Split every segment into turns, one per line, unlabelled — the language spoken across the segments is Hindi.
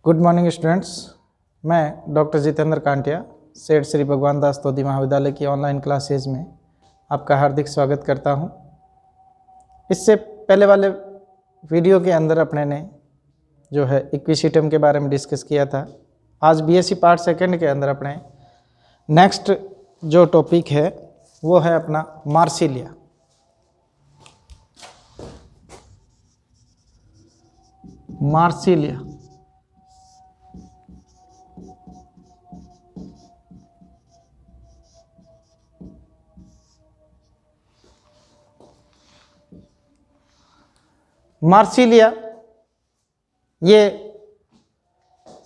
Good morning students. मैं डॉक्टर जितेंद्र कांटिया सेठ श्री भगवान दास तोदी महाविद्यालय की ऑनलाइन क्लासेज में आपका हार्दिक स्वागत करता हूं। इससे पहले वाले वीडियो के अंदर अपने ने जो है इक्विसिटम के बारे में डिस्कस किया था। आज बीएससी पार्ट सेकंड के अंदर अपने नेक्स्ट जो टॉपिक है वो है अपना मार्सिलिया। मार्सिलिया मार्सिलिया ये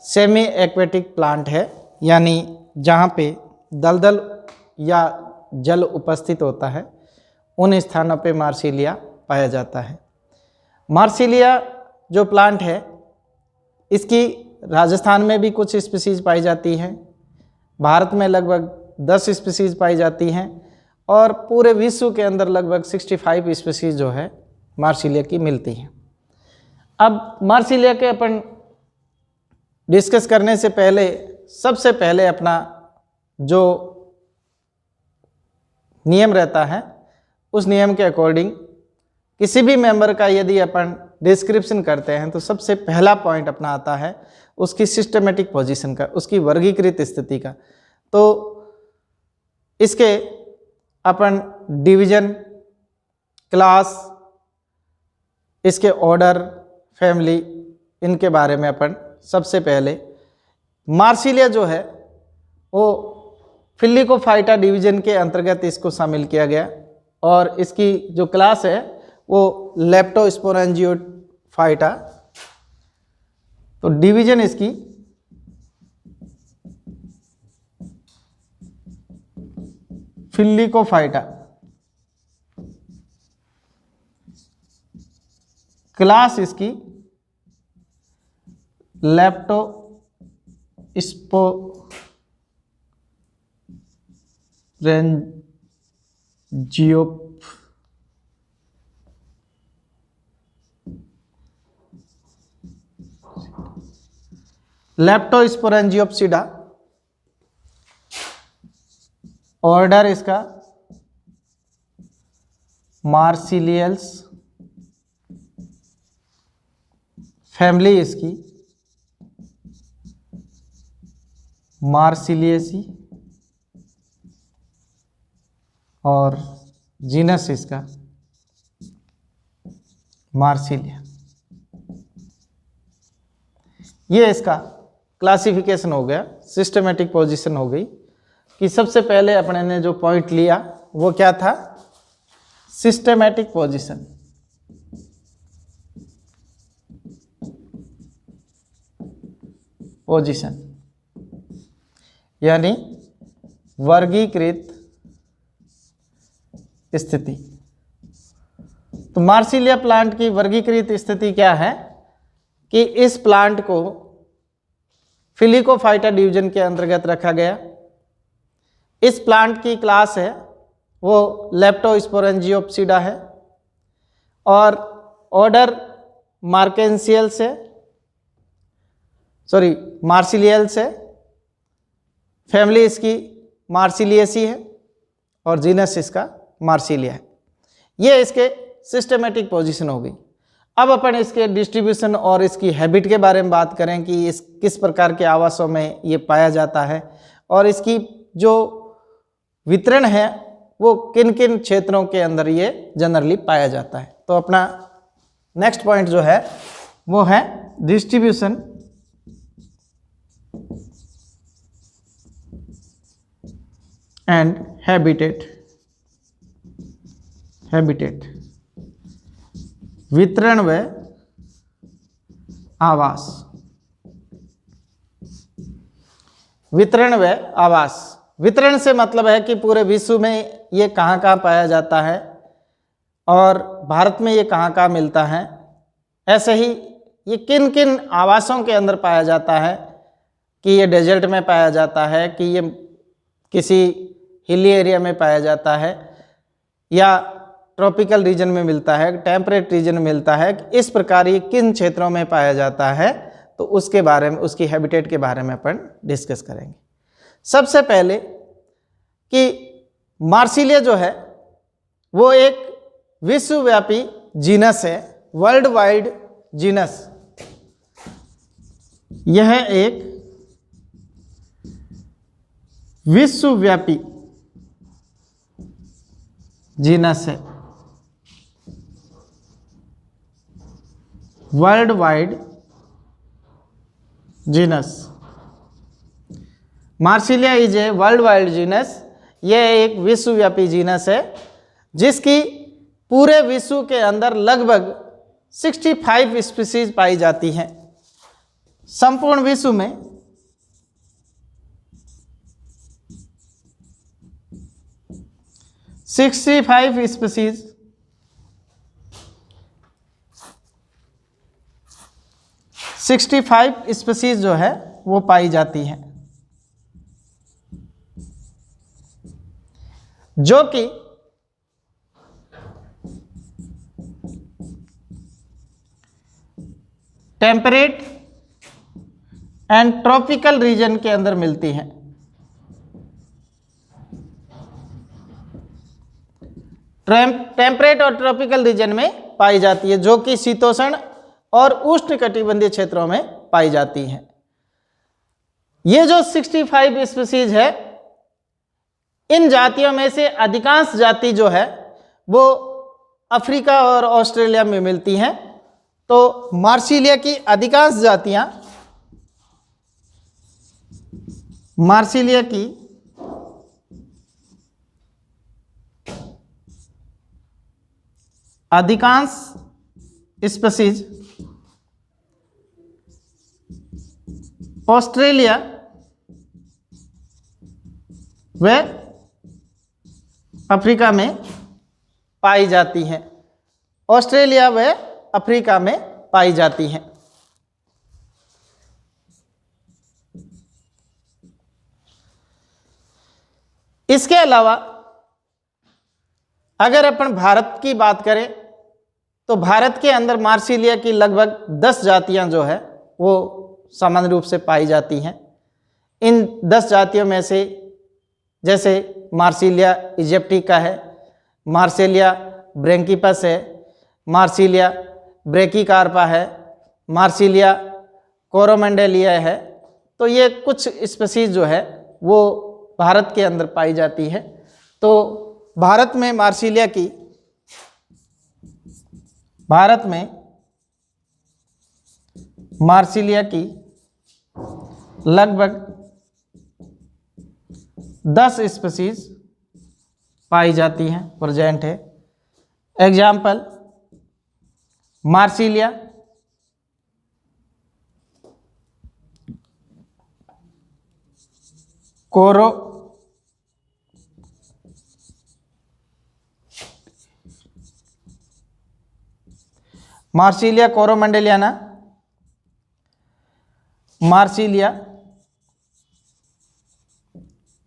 सेमी एक्वेटिक प्लांट है, यानी जहाँ पे दलदल या जल उपस्थित होता है उन स्थानों पे मार्सिलिया पाया जाता है। मार्सिलिया जो प्लांट है इसकी राजस्थान में भी कुछ स्पीसीज पाई जाती हैं, भारत में लगभग 10 स्पीसीज पाई जाती हैं और पूरे विश्व के अंदर लगभग 65 स्पीसीज जो है मार्सिलिया की मिलती हैं। अब मार्सिलिया के अपन डिस्कस करने से पहले सबसे पहले अपना जो नियम रहता है उस नियम के अकॉर्डिंग किसी भी मेंबर का यदि अपन डिस्क्रिप्शन करते हैं तो सबसे पहला पॉइंट अपना आता है उसकी सिस्टमेटिक पोजीशन का, उसकी वर्गीकृत स्थिति का। तो इसके अपन डिवीजन, क्लास, इसके ऑर्डर, फैमिली, इनके बारे में अपन सबसे पहले मार्सिलिया जो है वो फिलिकोफाइटा डिवीजन के अंतर्गत इसको शामिल किया गया और इसकी जो क्लास है वो लेप्टोस्पोरेंजियोफाइटा। तो डिवीजन इसकी फिलिकोफाइटा, क्लास इसकी लेप्टोस्पोरेंजियोप्सिडा। ऑर्डर इसका मार्सिलियल्स, फैमिली इसकी मार्सिलियेसी और जीनस इसका मार्सिलिया। ये इसका क्लासिफिकेशन हो गया, सिस्टमेटिक पोजीशन हो गई कि सबसे पहले अपने ने जो पॉइंट लिया वो क्या था, सिस्टमेटिक पोजीशन। पोजीशन यानी वर्गीकृत स्थिति। तो मार्सिलिया प्लांट की वर्गीकृत स्थिति क्या है कि इस प्लांट को फिलिकोफाइटा डिवीजन के अंतर्गत रखा गया। इस प्लांट की क्लास है वो लेप्टोस्पोरेंजियोप्सिडा है और ऑर्डर मार्केंसियल्स है, मार्सिलियल्स है, फैमिली इसकी मार्सिलियेसी है और जीनस इसका मार्सिलिया है। ये इसके सिस्टमेटिक पोजीशन हो गई। अब अपन इसके डिस्ट्रीब्यूशन और इसकी हैबिट के बारे में बात करें कि इस किस प्रकार के आवासों में ये पाया जाता है और इसकी जो वितरण है वो किन किन क्षेत्रों के अंदर ये जनरली पाया जाता है। तो अपना नेक्स्ट पॉइंट जो है वो है डिस्ट्रीब्यूशन एंड हैबिटेट। वितरण व आवास। वितरण व आवास, वितरण से मतलब है कि पूरे विश्व में ये कहाँ कहाँ पाया जाता है और भारत में ये कहाँ कहाँ मिलता है। ऐसे ही ये किन किन आवासों के अंदर पाया जाता है कि ये डेजर्ट में पाया जाता है, कि ये किसी हिली एरिया में पाया जाता है या ट्रॉपिकल रीजन में मिलता है, टेम्परेट रीजन में मिलता है। इस प्रकार ये किन क्षेत्रों में पाया जाता है, तो उसके बारे में, उसकी हैबिटेट के बारे में अपन डिस्कस करेंगे। सबसे पहले कि मार्सिलिया जो है वो एक विश्वव्यापी जीनस है, वर्ल्ड वाइड जीनस। यह एक विश्वव्यापी जीनस है, world wide genus. Marsilea is a world wide genus. यह एक विश्वव्यापी जीनस है जिसकी पूरे विश्व के अंदर लगभग 65 स्पीसीज पाई जाती हैं। संपूर्ण विश्व में 65 स्पीसीज स्पीसीज जो है वो पाई जाती हैं, जो कि टेम्परेट एंड ट्रॉपिकल रीजन के अंदर मिलती हैं। टेम्परेट और ट्रॉपिकल रीजन में पाई जाती है, जो कि शीतोष्ण और उष्णकटिबंधीय क्षेत्रों में पाई जाती हैं। ये जो 65 स्पीसीज है, इन जातियों में से अधिकांश जाति जो है वो अफ्रीका और ऑस्ट्रेलिया में मिलती हैं। तो मार्सिलिया की अधिकांश जातियां, मार्सिलिया की अधिकांश स्पीसीज ऑस्ट्रेलिया व अफ्रीका में पाई जाती हैं। ऑस्ट्रेलिया व अफ्रीका में पाई जाती हैं। इसके अलावा अगर अपन भारत की बात करें तो भारत के अंदर मार्सिलिया की लगभग 10 जातियां जो है वो सामान्य रूप से पाई जाती हैं। इन 10 जातियों में से जैसे मार्सिलिया इजिप्टिका है, मार्सिलिया ब्रैंकिपस है, मार्सिलिया ब्रैकीकार्पा है, मार्सिलिया कोरोमंडेलिया है। तो ये कुछ स्पीसीज जो है वो भारत के अंदर पाई जाती है। तो भारत में मार्सिलिया की लगभग 10 स्पीसीज पाई जाती हैं, प्रेजेंट है। एग्जाम्पल मार्सिलिया कोरो Marsilea coromandeliana, Marsilea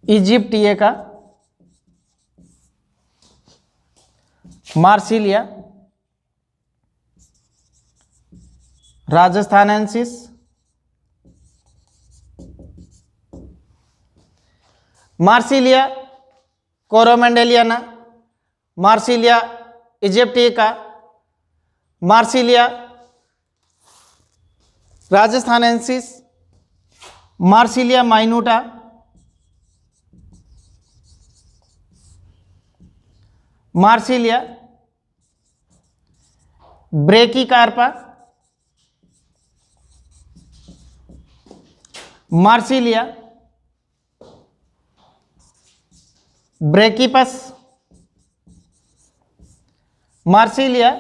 aegyptiaca, Marsilea rajasthanensis, Marsilea coromandeliana, Marsilea aegyptiaca, Marsilea rajasthanensis, Marsilea minuta, Marsilea brachycarpa, Marsilea brachypus, Marsilea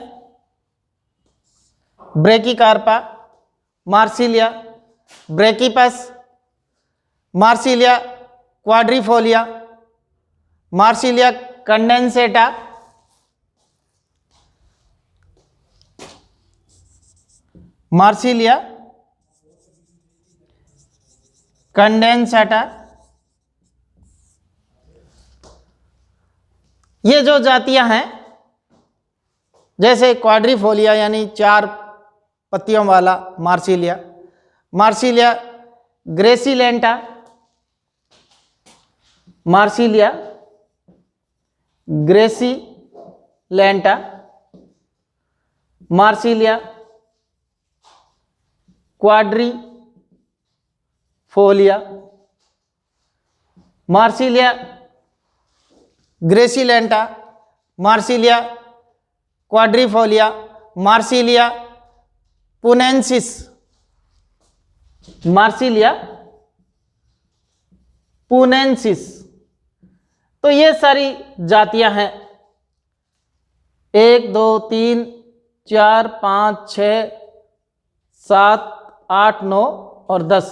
brachycarpa, Marsilea brachypus, Marsilea quadrifolia, Marsilea condensata, Marsilea condensata. ये जो जातियां हैं, जैसे क्वाड्रिफोलिया यानी 4 पत्तियों वाला Marsilea, Marsilea gracilenta, Marsilea gracilenta, Marsilea quadrifolia, Marsilea gracilenta, Marsilea quadrifolia, Marsilea punensis, Marsilea punensis. तो ये सारी जातियां हैं, 1 2 3 4 5 6 7 8 9 और 10,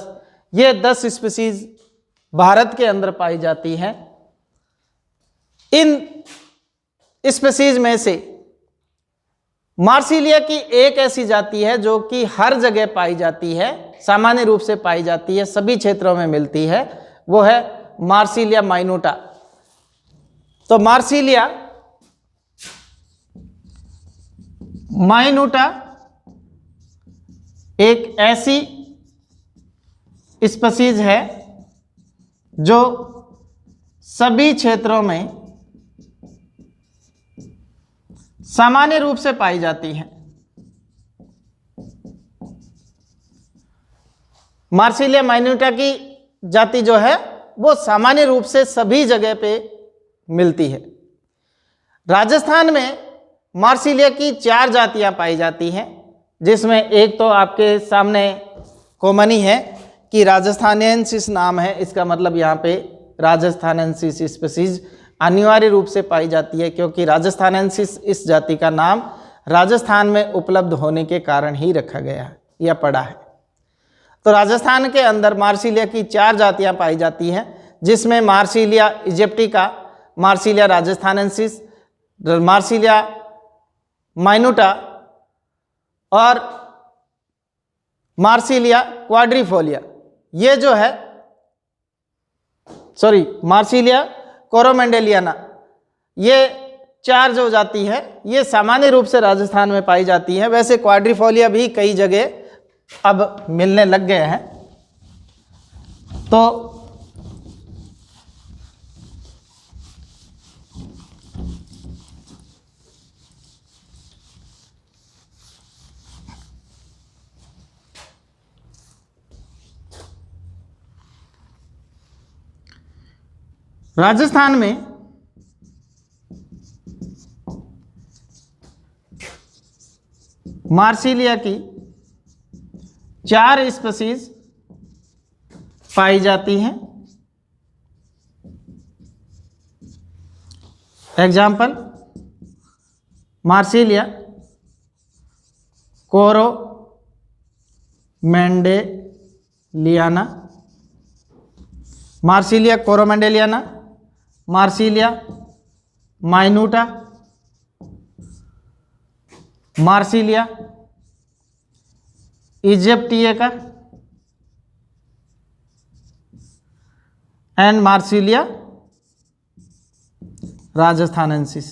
ये 10 स्पीसीज भारत के अंदर पाई जाती हैं। इन स्पीसीज में से मार्सिलिया की एक ऐसी जाति है जो कि हर जगह पाई जाती है, सामान्य रूप से पाई जाती है, सभी क्षेत्रों में मिलती है, वो है मार्सिलिया माइनूटा। तो मार्सिलिया माइनूटा एक ऐसी स्पीसीज है जो सभी क्षेत्रों में सामान्य रूप से पाई जाती है। मार्सिलिया माइनूटा की जाति जो है वो सामान्य रूप से सभी जगह पे मिलती है। राजस्थान में मार्सिलिया की 4 जातियां पाई जाती हैं, जिसमें एक तो आपके सामने कॉमन ही है कि राजस्थानेंसिस नाम है, इसका मतलब यहाँ पे राजस्थानेंसिस स्पीसीज अनिवार्य रूप से पाई जाती है, क्योंकि राजस्थानेंसिस इस जाति का नाम राजस्थान में उपलब्ध होने के कारण ही रखा गया है या पड़ा है। तो राजस्थान के अंदर मार्सिलिया की 4 जातियां पाई जाती हैं, जिसमें Marsilea aegyptiaca, Marsilea rajasthanensis, Marsilea माइनूटा और मार्सिलिया क्वाड्रिफोलिया। ये जो है मार्सिलिया कोरोमेंडेलियाना, ये 4 जो जाति है ये सामान्य रूप से राजस्थान में पाई जाती है। वैसे क्वाड्रिफोलिया भी कई जगह अब मिलने लग गए हैं। तो राजस्थान में मार्सिलिया की 4 स्पीसीज पाई जाती हैं। Example Marsilea coromandeliana, Marsilea coromandeliana, Marsilea minuta, Marsilea aegyptiaca and Marsilea rajasthanensis.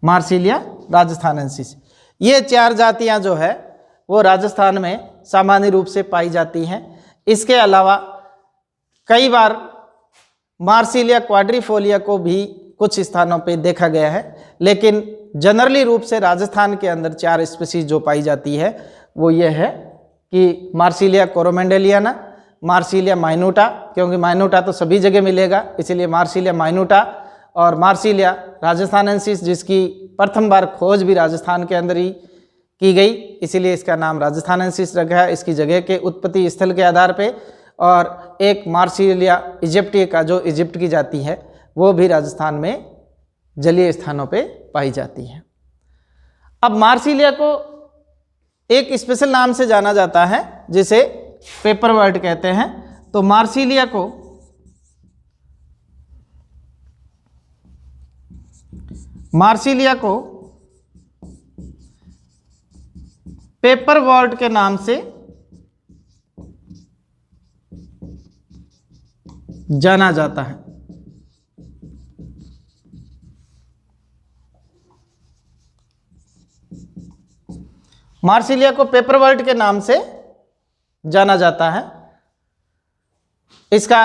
Marsilea rajasthanensis, ये 4 जातियां जो है वो राजस्थान में सामान्य रूप से पाई जाती हैं। इसके अलावा कई बार मार्सिलिया क्वाड्रिफोलिया को भी कुछ स्थानों पे देखा गया है, लेकिन जनरली रूप से राजस्थान के अंदर 4 स्पीसीज जो पाई जाती है वो ये है कि मार्सिलिया कोरोमेंडेलियाना, मार्सिलिया माइनूटा, क्योंकि माइनूटा तो सभी जगह मिलेगा इसलिए मार्सिलिया माइनूटा, और मार्सिलिया राजस्थानेंसिस जिसकी प्रथम बार खोज भी राजस्थान के अंदर ही की गई, इसीलिए इसका नाम राजस्थानेंसिस रखा है इसकी जगह के उत्पत्ति स्थल के आधार पे। और एक मार्सिलिया इजिप्टिका जो इजिप्ट की जाती है वो भी राजस्थान में जलीय स्थानों पे पाई जाती है। अब मार्सिलिया को एक स्पेशल नाम से जाना जाता है जिसे पेपर वर्ट कहते हैं। तो मार्सिलिया को पेपर वर्ट के नाम से जाना जाता है। मार्सिलिया को पेपरवर्ट के नाम से जाना जाता है। इसका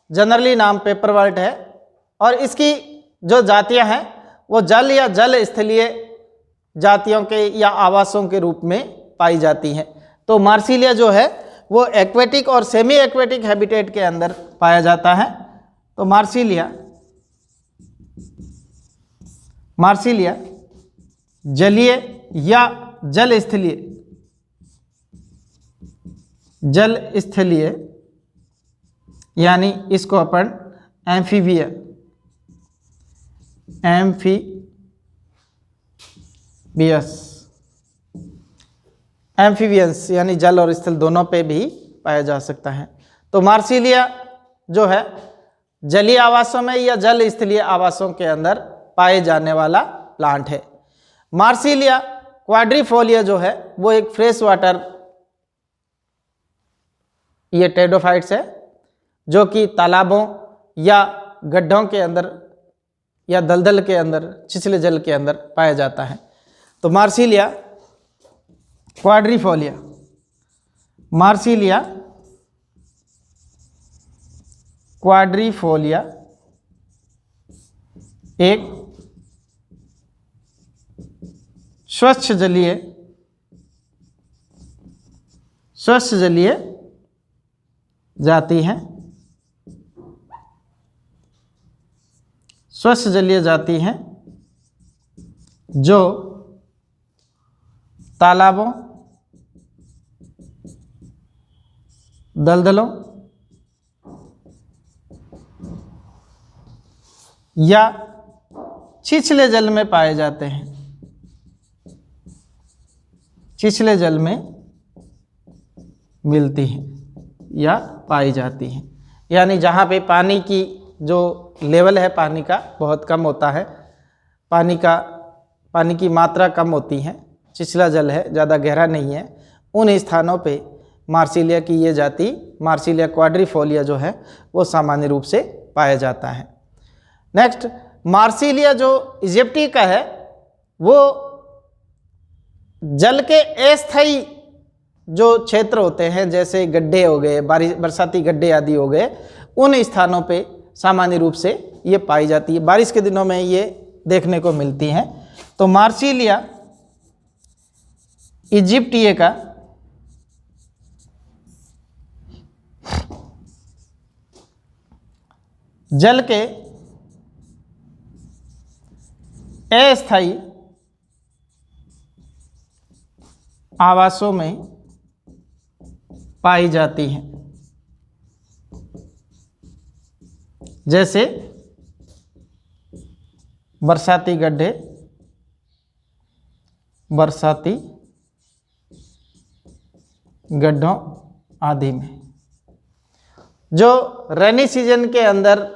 जनरली नाम पेपरवर्ट है और इसकी जो जातियां हैं वो जल या जल स्थलीय जातियों के या आवासों के रूप में पाई जाती हैं। तो मार्सिलिया जो है वो एक्वेटिक और सेमी एक्वेटिक हैबिटेट के अंदर पाया जाता है। तो मार्सिलिया जलीय या जल स्थलीय यानी इसको अपन एम्फीबियंस यानी जल और स्थल दोनों पे भी पाया जा सकता है। तो मार्सिलिया जो है जलीय आवासों में या जल स्थलीय आवासों के अंदर पाए जाने वाला प्लांट है। मार्सिलिया क्वाड्रिफोलिया जो है वो एक फ्रेश वाटर ये टेडोफाइट्स है जो कि तालाबों या गड्ढों के अंदर या दलदल के अंदर छिछले जल के अंदर पाया जाता है। तो मार्सिलिया क्वाड्रिफोलिया एक स्वच्छ जलीय जाति है। स्वच्छ जलीय जाति है जो तालाबों, दलदलों या छिछले जल में पाए जाते हैं। छिछले जल में मिलती हैं या पाई जाती हैं, यानी जहाँ पे पानी की जो लेवल है पानी का बहुत कम होता है, पानी की मात्रा कम होती है, छिछला जल है, ज़्यादा गहरा नहीं है, उन स्थानों पे मार्सिलिया की ये जाति मार्सिलिया क्वाड्रिफोलिया जो है वो सामान्य रूप से पाया जाता है। नेक्स्ट, मार्सिलिया जो इजिप्टी का है वो जल के अस्थायी जो क्षेत्र होते हैं जैसे गड्ढे हो गए, बरसाती गड्ढे आदि हो गए, उन स्थानों पे सामान्य रूप से ये पाई जाती है। बारिश के दिनों में ये देखने को मिलती हैं। तो मार्सिलिया इजिप्टिए का जल के अस्थायी आवासों में पाई जाती हैं, जैसे बरसाती गड्ढे, बरसाती गड्ढों आदि में। जो रेनी सीजन के अंदर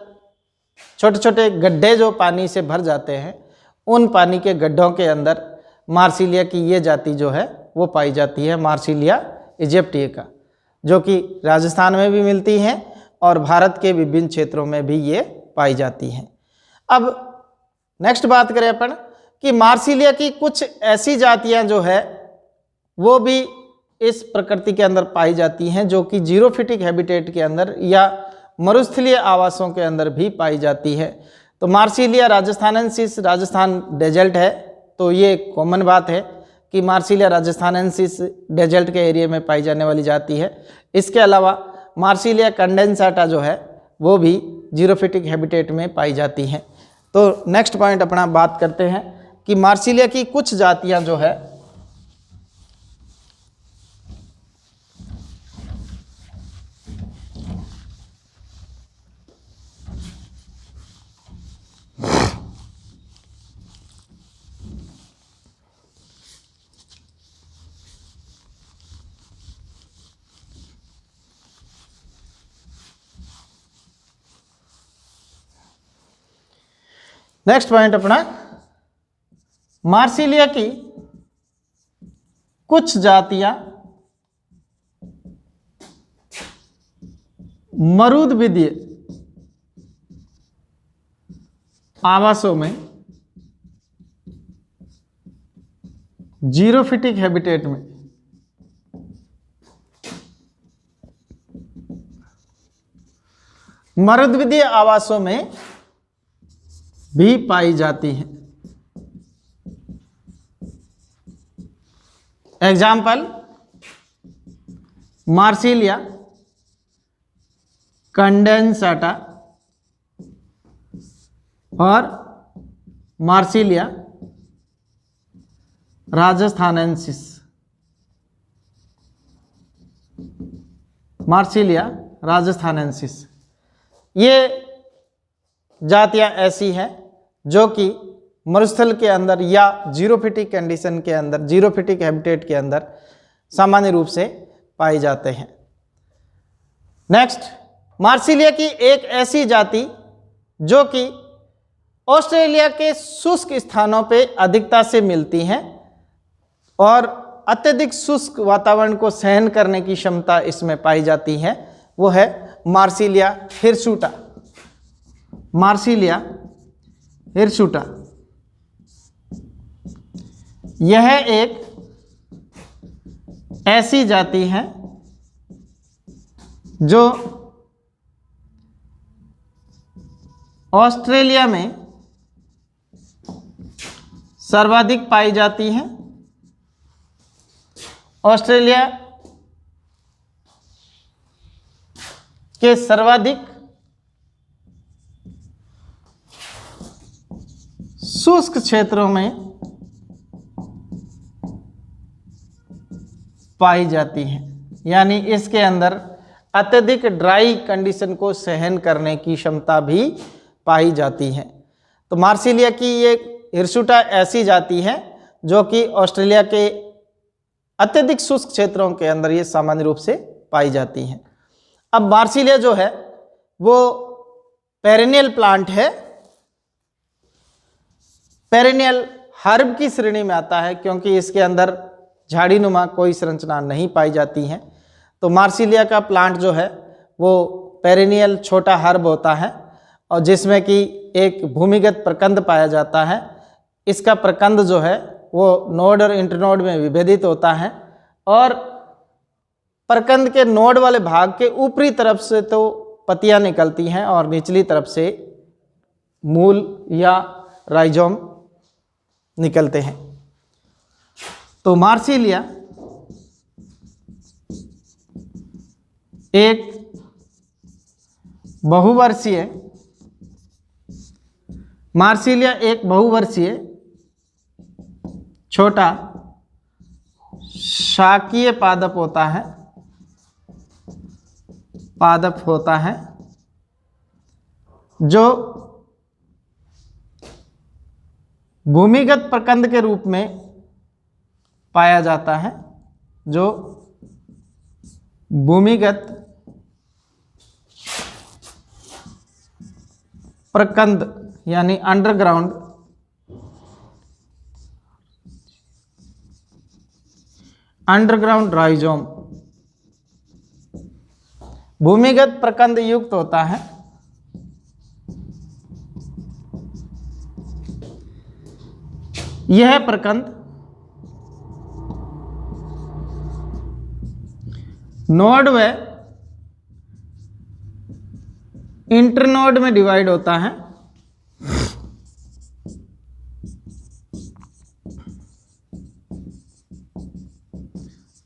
छोटे छोटे गड्ढे जो पानी से भर जाते हैं, उन पानी के गड्ढों के अंदर मार्सिलिया की ये जाति जो है वो पाई जाती है, मार्सिलिया इजिप्टिए का, जो कि राजस्थान में भी मिलती हैं और भारत के विभिन्न क्षेत्रों में भी ये पाई जाती हैं। अब नेक्स्ट बात करें अपन कि मार्सिलिया की कुछ ऐसी जातियां जो है वो भी इस प्रकृति के अंदर पाई जाती हैं जो कि जीरोफिटिक हैबिटेट के अंदर या मरुस्थलीय आवासों के अंदर भी पाई जाती है। तो मार्सिलिया राजस्थानेंसिस राजस्थान डेजर्ट है, तो ये कॉमन बात है कि मार्सिलिया राजस्थानेंसिस डेजर्ट के एरिया में पाई जाने वाली जाति है। इसके अलावा मार्सिलिया कंडेंसाटा जो है वो भी जीरोफिटिक हैबिटेट में पाई जाती हैं। तो नेक्स्ट पॉइंट अपना बात करते हैं कि मार्सिलिया की कुछ जातियां जो है नेक्स्ट पॉइंट अपना मार्सिलिया की कुछ जातियां मरुद्विदीय आवासों में जीरोफिटिक हैबिटेट में मरुद्वीय आवासों में भी पाई जाती है। एग्जाम्पल मार्सिलिया कंडेंसाटा और मार्सिलिया राजस्थानेंसिस। मार्सिलिया राजस्थानेंसिस ये जातियां ऐसी हैं जो कि मरुस्थल के अंदर या जीरोफिटिक कंडीशन के अंदर, जीरोफिटिक हैबिटेट के अंदर सामान्य रूप से पाए जाते हैं। नेक्स्ट, मार्सिलिया की एक ऐसी जाति जो कि ऑस्ट्रेलिया के शुष्क स्थानों पे अधिकता से मिलती हैं और अत्यधिक शुष्क वातावरण को सहन करने की क्षमता इसमें पाई जाती है, वो है मार्सिलिया हिर्सुटा। मार्सिलिया हिर्सुटा यह एक ऐसी जाति है जो ऑस्ट्रेलिया में सर्वाधिक पाई जाती है। ऑस्ट्रेलिया के सर्वाधिक शुष्क क्षेत्रों में पाई जाती है, यानी इसके अंदर अत्यधिक ड्राई कंडीशन को सहन करने की क्षमता भी पाई जाती है। तो मार्सिलिया की ये हिर्सुटा ऐसी जाति है जो कि ऑस्ट्रेलिया के अत्यधिक शुष्क क्षेत्रों के अंदर ये सामान्य रूप से पाई जाती हैं। अब मार्सिलिया जो है वो पेरेनियल प्लांट है, पेरेनियल हर्ब की श्रेणी में आता है क्योंकि इसके अंदर झाड़ीनुमा कोई संरचना नहीं पाई जाती है। तो मार्सिलिया का प्लांट जो है वो पेरेनियल छोटा हर्ब होता है और जिसमें कि एक भूमिगत प्रकंद पाया जाता है। इसका प्रकंद जो है वो नोड और इंटरनोड में विभेदित होता है और प्रकंद के नोड वाले भाग के ऊपरी तरफ से तो पत्तियां निकलती हैं और निचली तरफ से मूल या राइजोम निकलते हैं। तो मार्सिलिया एक बहुवर्षीय छोटा शाकीय पादप होता है जो भूमिगत प्रकंद के रूप में पाया जाता है, जो भूमिगत प्रकंद यानी अंडरग्राउंड राइजोम भूमिगत प्रकंद युक्त होता है। यह प्रकंद नोड व इंटरनोड में डिवाइड होता है।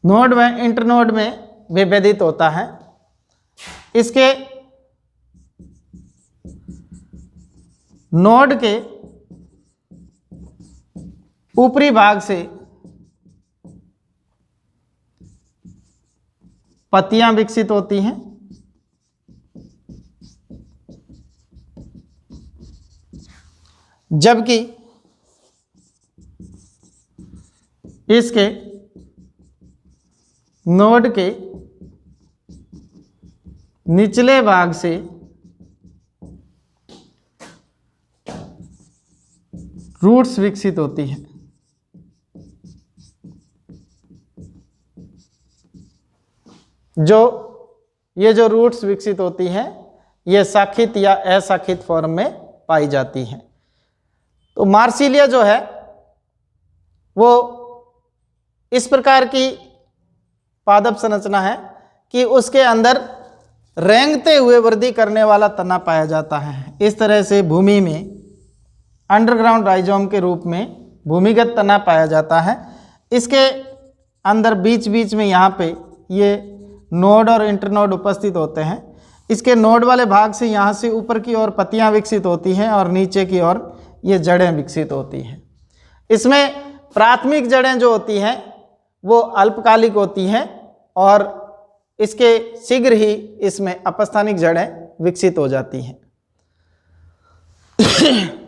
नोड व इंटरनोड में विभेदित होता है। इसके नोड के ऊपरी भाग से पत्तियां विकसित होती हैं, जबकि इसके नोड के निचले भाग से रूट्स विकसित होती हैं। ये जो रूट्स विकसित होती हैं ये शाखित या अशाखित फॉर्म में पाई जाती हैं। तो मार्सिलिया जो है वो इस प्रकार की पादप संरचना है कि उसके अंदर रेंगते हुए वृद्धि करने वाला तना पाया जाता है। इस तरह से भूमि में अंडरग्राउंड राइजोम के रूप में भूमिगत तना पाया जाता है। इसके अंदर बीच बीच में यहाँ पे ये नोड और इंटरनोड उपस्थित होते हैं। इसके नोड वाले भाग से यहाँ से ऊपर की ओर पत्तियाँ विकसित होती हैं और नीचे की ओर ये जड़ें विकसित होती हैं। इसमें प्राथमिक जड़ें जो होती हैं वो अल्पकालिक होती हैं और इसके शीघ्र ही इसमें अपस्थानिक जड़ें विकसित हो जाती हैं।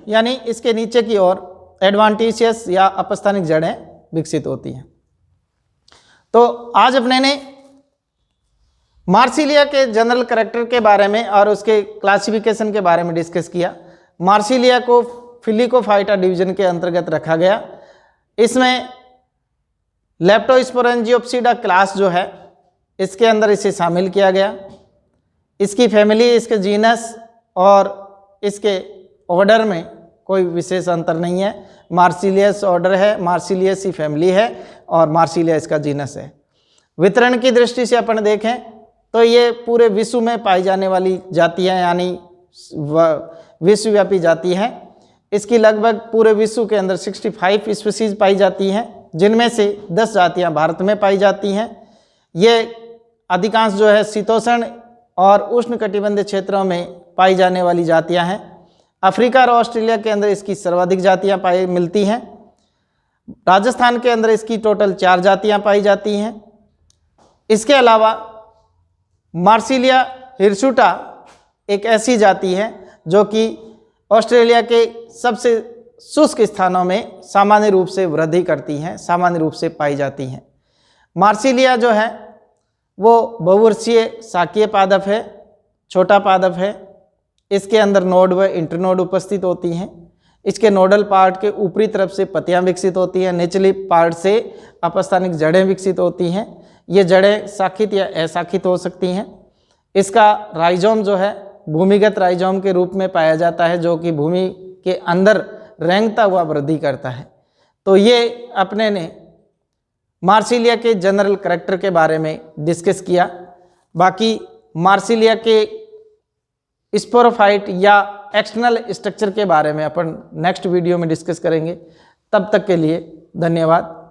यानी इसके नीचे की ओर एडवांटिशियस या अपस्थानिक जड़ें विकसित होती हैं। तो आज अपने ने मार्सिलिया के जनरल कैरेक्टर के बारे में और उसके क्लासिफिकेशन के बारे में डिस्कस किया। मार्सिलिया को फिलिकोफाइटा डिवीजन के अंतर्गत रखा गया। इसमें लेप्टोस्पोरेंजियोप्सिडा क्लास जो है इसके अंदर इसे शामिल किया गया। इसकी फैमिली, इसके जीनस और इसके ऑर्डर में कोई विशेष अंतर नहीं है। मार्सिलियस ऑर्डर है, मार्सिलियस ही फैमिली है और मार्सिलिया इसका जीनस है। वितरण की दृष्टि से अपन देखें तो ये पूरे विश्व में पाई जाने वाली जाति है, यानी विश्वव्यापी जाति है। इसकी लगभग पूरे विश्व के अंदर 65 स्पीसीज पाई जाती हैं, जिनमें से 10 जातियां भारत में पाई जाती हैं। ये अधिकांश जो है शीतोष्ण और उष्णकटिबंधीय क्षेत्रों में पाई जाने वाली जातियां हैं। अफ्रीका और ऑस्ट्रेलिया के अंदर इसकी सर्वाधिक जातियां पाई मिलती हैं। राजस्थान के अंदर इसकी टोटल 4 जातियां पाई जाती हैं। इसके अलावा मार्सिलिया हिरसुटा एक ऐसी जाति है जो कि ऑस्ट्रेलिया के सबसे शुष्क स्थानों में सामान्य रूप से वृद्धि करती हैं, सामान्य रूप से पाई जाती हैं। मार्सिलिया जो है वो बहुवर्षीय शाकीय पादप है, छोटा पादप है। इसके अंदर नोड व इंटरनोड उपस्थित होती हैं। इसके नोडल पार्ट के ऊपरी तरफ से पत्तियां विकसित होती हैं, निचली पार्ट से अपस्थानिक जड़ें विकसित होती हैं। ये जड़ें शाखित या अशाखित हो सकती हैं। इसका राइजोम जो है भूमिगत राइजोम के रूप में पाया जाता है, जो कि भूमि के अंदर रेंगता हुआ वृद्धि करता है। तो ये अपने ने मार्सिलिया के जनरल कैरेक्टर के बारे में डिस्कस किया। बाकी मार्सिलिया के स्पोरोफाइट या एक्सटर्नल स्ट्रक्चर के बारे में अपन नेक्स्ट वीडियो में डिस्कस करेंगे। तब तक के लिए धन्यवाद।